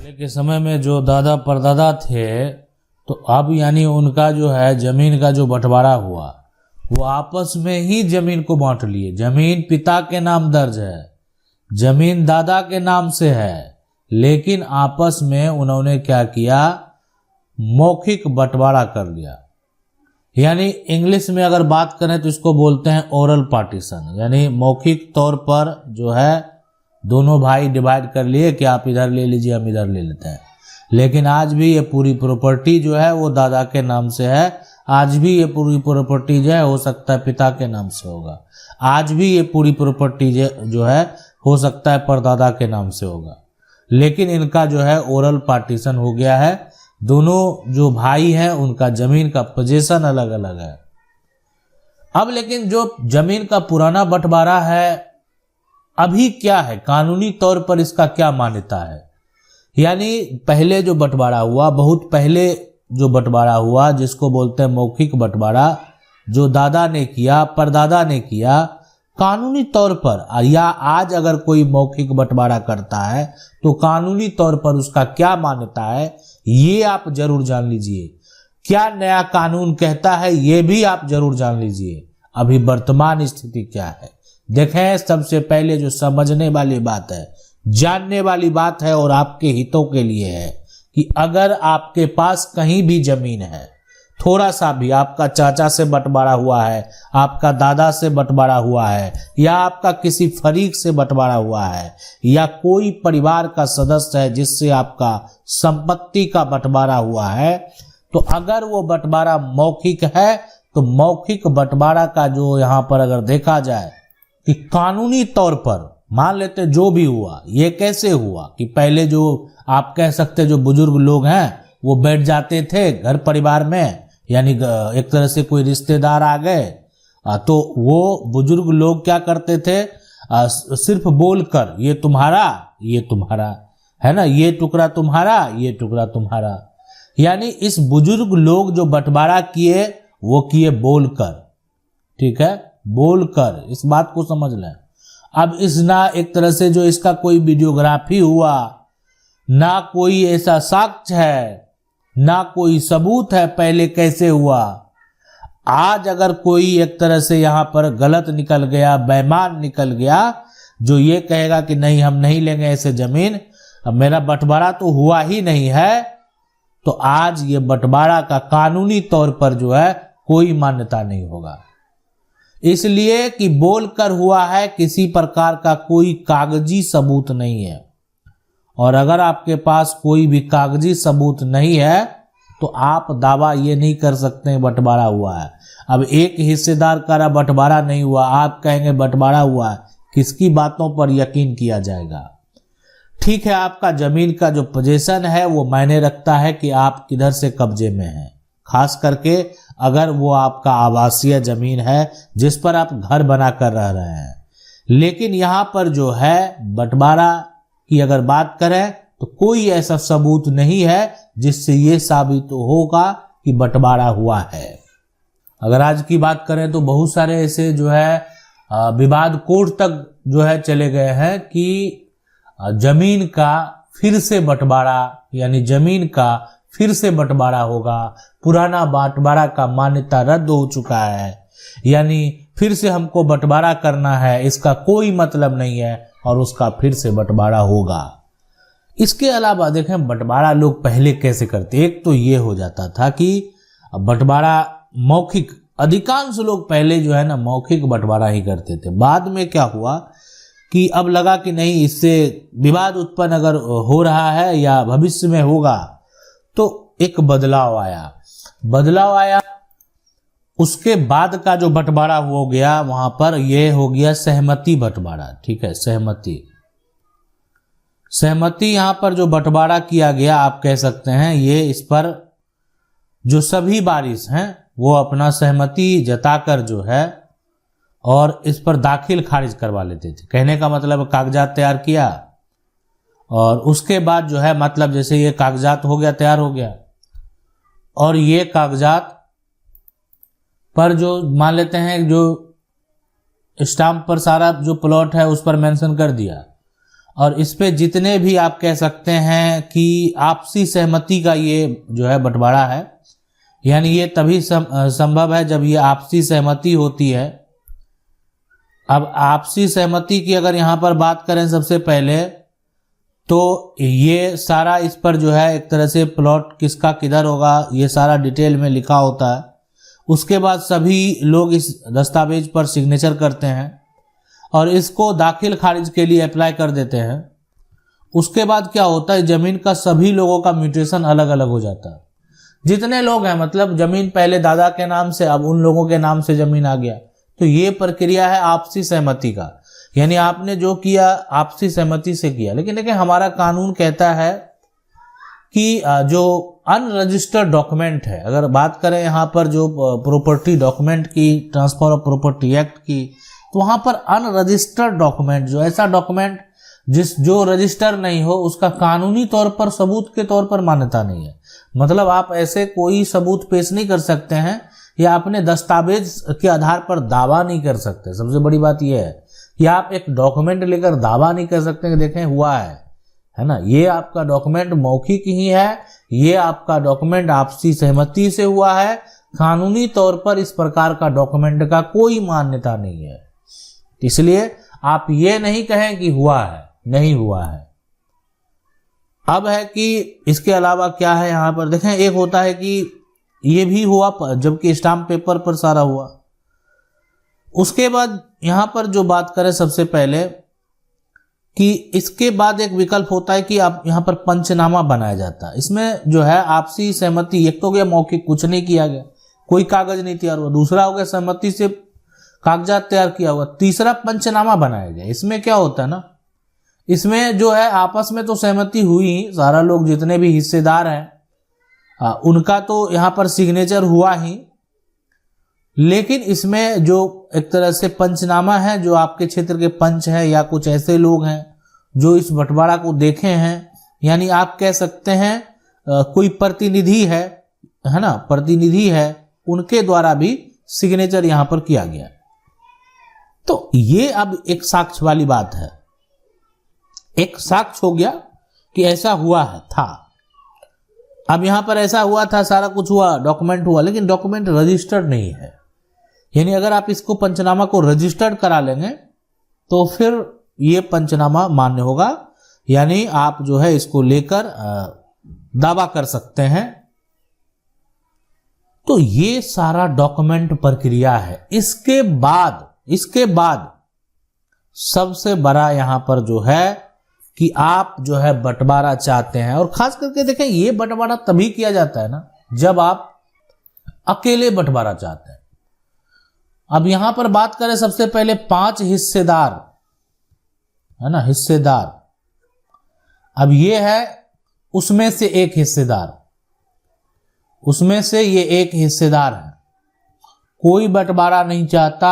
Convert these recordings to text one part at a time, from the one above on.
पहले के समय में जो दादा परदादा थे तो अब यानी उनका जो है जमीन का जो बंटवारा हुआ वो आपस में ही जमीन को बांट लिए। जमीन पिता के नाम दर्ज है, जमीन दादा के नाम से है, लेकिन आपस में उन्होंने क्या किया, मौखिक बंटवारा कर लिया। यानी इंग्लिश में अगर बात करें तो इसको बोलते हैं ओरल पार्टीशन, यानी मौखिक तौर पर जो है दोनों भाई डिवाइड कर लिए कि आप इधर ले लीजिए, हम इधर ले लेते हैं। लेकिन आज भी ये पूरी प्रॉपर्टी जो है वो दादा के नाम से है। आज भी ये पूरी प्रॉपर्टी जो है हो सकता है पिता के नाम से होगा। आज भी ये पूरी प्रॉपर्टी जो है हो सकता है परदादा के नाम से होगा। लेकिन इनका जो है ओरल पार्टीशन हो गया है। दोनों जो भाई हैं उनका जमीन का पोजीशन अलग अलग है। अब लेकिन जो जमीन का पुराना बंटवारा है अभी क्या है, कानूनी तौर पर इसका क्या मान्यता है। यानी पहले जो बंटवारा हुआ, बहुत पहले जो बंटवारा हुआ जिसको बोलते हैं मौखिक बंटवारा, जो दादा ने किया, परदादा ने किया, कानूनी तौर पर या आज अगर कोई मौखिक बंटवारा करता है तो कानूनी तौर पर उसका क्या मान्यता है ये आप जरूर जान लीजिए। क्या नया कानून कहता है ये भी आप जरूर जान लीजिए। अभी वर्तमान स्थिति क्या है देखें। सबसे पहले जो समझने वाली बात है, जानने वाली बात है और आपके हितों के लिए है कि अगर आपके पास कहीं भी जमीन है, थोड़ा सा भी, आपका चाचा से बंटवारा हुआ है, आपका दादा से बंटवारा हुआ है, या आपका किसी फरीक से बंटवारा हुआ है, या कोई परिवार का सदस्य है जिससे आपका संपत्ति का बंटवारा हुआ है, तो अगर वो बंटवारा मौखिक है तो मौखिक बंटवारा का जो यहाँ पर अगर देखा जाए कि कानूनी तौर पर मान लेते जो भी हुआ, ये कैसे हुआ कि पहले जो आप कह सकते जो बुजुर्ग लोग हैं वो बैठ जाते थे घर परिवार में, यानी एक तरह से कोई रिश्तेदार आ गए तो वो बुजुर्ग लोग क्या करते थे, सिर्फ बोलकर ये तुम्हारा, ये तुम्हारा है ना, ये टुकड़ा तुम्हारा, ये टुकड़ा तुम्हारा। यानी इस बुजुर्ग लोग जो बंटवारा किए वो किए बोलकर, ठीक है, बोलकर, इस बात को समझ लें। अब इस ना एक तरह से जो इसका कोई वीडियोग्राफी हुआ, ना कोई ऐसा साक्ष्य है, ना कोई सबूत है पहले कैसे हुआ। आज अगर कोई एक तरह से यहाँ पर गलत निकल गया, बेईमान निकल गया, जो ये कहेगा कि नहीं हम नहीं लेंगे ऐसे जमीन, अब मेरा बंटवारा तो हुआ ही नहीं है, तो आज ये बंटवारा का कानूनी तौर पर जो है कोई मान्यता नहीं होगा। इसलिए कि बोलकर हुआ है, किसी प्रकार का कोई कागजी सबूत नहीं है। और अगर आपके पास कोई भी कागजी सबूत नहीं है तो आप दावा ये नहीं कर सकते बंटवारा हुआ है। अब एक हिस्सेदार का बंटवारा नहीं हुआ, आप कहेंगे बंटवारा हुआ है, किसकी बातों पर यकीन किया जाएगा। ठीक है, आपका जमीन का जो पोजीशन है वो मायने रखता है कि आप किधर से कब्जे में हैं, खास करके अगर वो आपका आवासीय जमीन है जिस पर आप घर बनाकर रह रहे हैं। लेकिन यहाँ पर जो है बंटवारा की अगर बात करें तो कोई ऐसा सबूत नहीं है जिससे ये साबित होगा कि बंटवारा हुआ है। अगर आज की बात करें तो बहुत सारे ऐसे जो है विवाद कोर्ट तक जो है चले गए हैं कि जमीन का फिर से बंटवारा, यानी जमीन का फिर से बंटवारा होगा, पुराना बंटवारा का मान्यता रद्द हो चुका है, यानी फिर से हमको बंटवारा करना है, इसका कोई मतलब नहीं है और उसका फिर से बंटवारा होगा। इसके अलावा देखें बंटवारा लोग पहले कैसे करते। एक तो ये हो जाता था कि बंटवारा मौखिक, अधिकांश लोग पहले जो है ना मौखिक बंटवारा ही करते थे। बाद में क्या हुआ कि अब लगा कि नहीं, इससे विवाद उत्पन्न अगर हो रहा है या भविष्य में होगा तो एक बदलाव आया। उसके बाद का जो बंटवारा हो गया वहां पर यह हो गया सहमति बंटवारा। ठीक है, सहमति यहां पर जो बंटवारा किया गया आप कह सकते हैं, ये इस पर जो सभी वारिस हैं वो अपना सहमति जताकर जो है और इस पर दाखिल खारिज करवा लेते थे। कहने का मतलब कागजात तैयार किया और उसके बाद जो है मतलब जैसे ये कागजात हो गया, तैयार हो गया, और ये कागजात पर जो मान लेते हैं जो स्टाम्प पर सारा जो प्लॉट है उस पर मेंशन कर दिया, और इस पे जितने भी आप कह सकते हैं कि आपसी सहमति का ये जो है बंटवारा है, यानी ये तभी संभव है जब ये आपसी सहमति होती है। अब आपसी सहमति की अगर यहाँ पर बात करें सबसे पहले, तो ये सारा इस पर जो है एक तरह से प्लॉट किसका किधर होगा ये सारा डिटेल में लिखा होता है। उसके बाद सभी लोग इस दस्तावेज पर सिग्नेचर करते हैं और इसको दाखिल खारिज के लिए अप्लाई कर देते हैं। उसके बाद क्या होता है, जमीन का सभी लोगों का म्यूटेशन अलग अलग हो जाता है। जितने लोग हैं, मतलब जमीन पहले दादा के नाम से अब उन लोगों के नाम से जमीन आ गया, तो ये प्रक्रिया है आपसी सहमति का, यानी आपने जो किया आपसी सहमति से किया। लेकिन देखिए हमारा कानून कहता है कि जो अनरजिस्टर्ड डॉक्यूमेंट है, अगर बात करें यहाँ पर जो प्रॉपर्टी डॉक्यूमेंट की, ट्रांसफर ऑफ प्रॉपर्टी एक्ट की, तो वहाँ पर अनरजिस्टर्ड डॉक्यूमेंट, जो ऐसा डॉक्यूमेंट जो रजिस्टर नहीं हो, उसका कानूनी तौर पर सबूत के तौर पर मान्यता नहीं है। मतलब आप ऐसे कोई सबूत पेश नहीं कर सकते हैं या अपने दस्तावेज के आधार पर दावा नहीं कर सकते। सबसे बड़ी बात यह है कि आप एक डॉक्यूमेंट लेकर दावा नहीं कर सकते कि देखें हुआ है ना। ये आपका डॉक्यूमेंट मौखिक ही है, ये आपका डॉक्यूमेंट आपसी सहमति से हुआ है। कानूनी तौर पर इस प्रकार का डॉक्यूमेंट का कोई मान्यता नहीं है। इसलिए आप ये नहीं कहें कि हुआ है, नहीं हुआ है। अब है कि इसके अलावा क्या है यहाँ पर देखें, एक होता है कि ये भी हुआ जबकि स्टाम्प पेपर पर सारा हुआ। उसके बाद यहाँ पर जो बात करें सबसे पहले कि इसके बाद एक विकल्प होता है कि आप यहाँ पर पंचनामा बनाया जाता है। इसमें जो है आपसी सहमति, एक तो गया मौखिक, कुछ नहीं किया गया, कोई कागज नहीं तैयार हुआ। दूसरा हो गया सहमति से कागजात तैयार किया हुआ। तीसरा पंचनामा बनाया गया। इसमें क्या होता है ना, इसमें जो है आपस में तो सहमति हुई, सारा लोग जितने भी हिस्सेदार हैं उनका तो यहाँ पर सिग्नेचर हुआ ही, लेकिन इसमें जो एक तरह से पंचनामा है, जो आपके क्षेत्र के पंच हैं या कुछ ऐसे लोग हैं जो इस बंटवारा को देखे हैं, यानी आप कह सकते हैं कोई प्रतिनिधि है ना, प्रतिनिधि है, उनके द्वारा भी सिग्नेचर यहाँ पर किया गया। तो ये अब एक साक्ष्य वाली बात है, एक साक्ष्य हो गया कि ऐसा हुआ है था। अब यहां पर ऐसा हुआ था, सारा कुछ हुआ, डॉक्यूमेंट हुआ, लेकिन डॉक्यूमेंट रजिस्टर्ड नहीं है। यानी अगर आप इसको पंचनामा को रजिस्टर्ड करा लेंगे तो फिर ये पंचनामा मान्य होगा, यानी आप जो है इसको लेकर दावा कर सकते हैं। तो ये सारा डॉक्यूमेंट प्रक्रिया है। इसके बाद सबसे बड़ा यहां पर जो है कि आप जो है बंटवारा चाहते हैं, और खास करके देखें ये बंटवारा तभी किया जाता है ना जब आप अकेले बंटवारा चाहते हैं। अब यहां पर बात करें सबसे पहले 5 हिस्सेदार है ना, हिस्सेदार। अब ये है उसमें से एक हिस्सेदार, उसमें से ये एक हिस्सेदार है। कोई बंटवारा नहीं चाहता,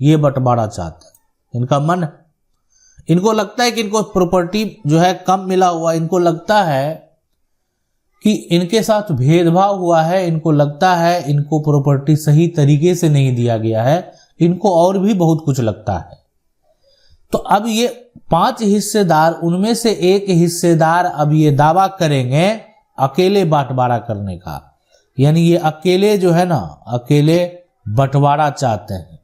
ये बंटवारा चाहता है। इनका मन है, इनको लगता है कि इनको प्रॉपर्टी जो है कम मिला हुआ, इनको लगता है कि इनके साथ भेदभाव हुआ है, इनको लगता है इनको प्रॉपर्टी सही तरीके से नहीं दिया गया है, इनको और भी बहुत कुछ लगता है। तो अब ये 5 हिस्सेदार, उनमें से एक हिस्सेदार अब ये दावा करेंगे अकेले बंटवारा करने का, यानी ये अकेले जो है ना, अकेले बंटवारा चाहते हैं,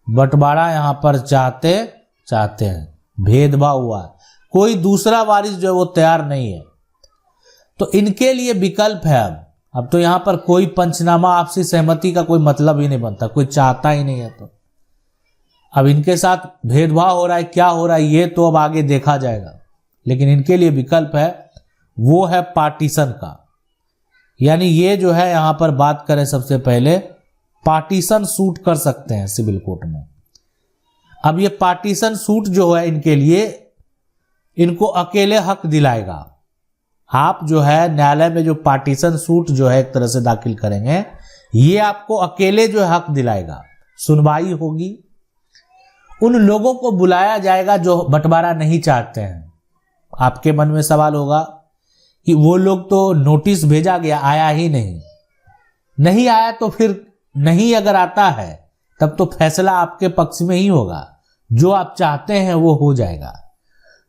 बंटवारा यहां पर चाहते हैं। भेदभाव हुआ है, कोई दूसरा वारिस जो है वो तैयार नहीं है। तो इनके लिए विकल्प है। अब तो यहां पर कोई पंचनामा आपसी सहमति का कोई मतलब ही नहीं बनता, कोई चाहता ही नहीं है। तो अब इनके साथ भेदभाव हो रहा है, क्या हो रहा है ये तो अब आगे देखा जाएगा, लेकिन इनके लिए विकल्प है, वो है पार्टीशन का। यानी ये जो है यहां पर बात करें सबसे पहले, पार्टीशन सूट कर सकते हैं सिविल कोर्ट में। अब ये पार्टीशन सूट जो है इनके लिए, इनको अकेले हक दिलाएगा। आप जो है न्यायालय में जो पार्टीशन सूट जो है एक तरह से दाखिल करेंगे, ये आपको अकेले जो हक दिलाएगा। सुनवाई होगी, उन लोगों को बुलाया जाएगा जो बंटवारा नहीं चाहते हैं। आपके मन में सवाल होगा कि वो लोग तो नोटिस भेजा गया, आया ही नहीं आया, तो फिर नहीं अगर आता है तब तो फैसला आपके पक्ष में ही होगा, जो आप चाहते हैं वो हो जाएगा।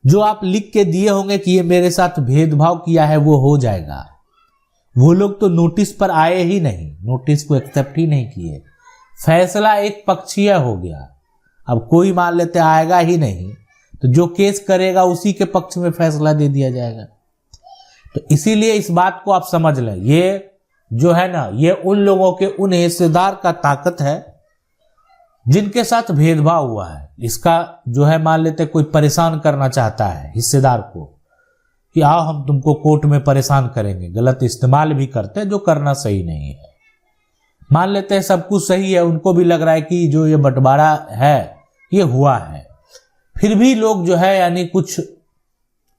जो आप लिख के दिए होंगे कि ये मेरे साथ भेदभाव किया है वो हो जाएगा। वो लोग तो नोटिस पर आए ही नहीं, नोटिस को एक्सेप्ट ही नहीं किए, फैसला एक पक्षीय हो गया। अब कोई मान लेते आएगा ही नहीं, तो जो केस करेगा उसी के पक्ष में फैसला दे दिया जाएगा। तो इसीलिए इस बात को आप समझ लें, ये जो है ना, ये उन लोगों के, उन हिस्सेदार का ताकत है जिनके साथ भेदभाव हुआ है। इसका जो है मान लेते कोई परेशान करना चाहता है हिस्सेदार को कि आओ हम तुमको कोर्ट में परेशान करेंगे, गलत इस्तेमाल भी करते हैं जो करना सही नहीं है। मान लेते हैं सब कुछ सही है, उनको भी लग रहा है कि जो ये बंटवारा है ये हुआ है, फिर भी लोग जो है यानी कुछ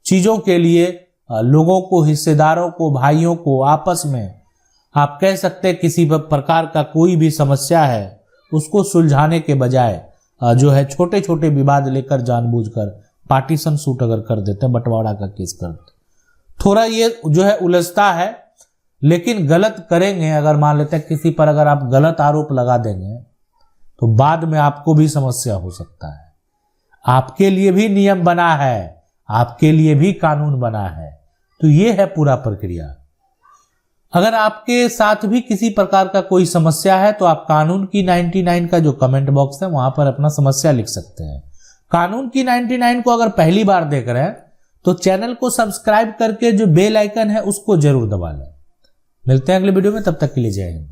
चीजों के लिए लोगों को, हिस्सेदारों को, भाइयों को आपस में आप कह सकते हैं किसी प्रकार का कोई भी समस्या है उसको सुलझाने के बजाय जो है छोटे छोटे विवाद लेकर जानबूझकर पार्टीशन सूट अगर कर देते हैं, बंटवारा का केस करते, थोड़ा ये जो है उलझता है। लेकिन गलत करेंगे अगर मान लेते हैं किसी पर अगर आप गलत आरोप लगा देंगे तो बाद में आपको भी समस्या हो सकता है। आपके लिए भी नियम बना है, आपके लिए भी कानून बना है। तो ये है पूरा प्रक्रिया। अगर आपके साथ भी किसी प्रकार का कोई समस्या है तो आप कानून की 99 का जो कमेंट बॉक्स है वहां पर अपना समस्या लिख सकते हैं। कानून की 99 को अगर पहली बार देख रहे हैं तो चैनल को सब्सक्राइब करके जो बेल आइकन है उसको जरूर दबा लें। मिलते हैं अगले वीडियो में, तब तक के लिए जय हिंद।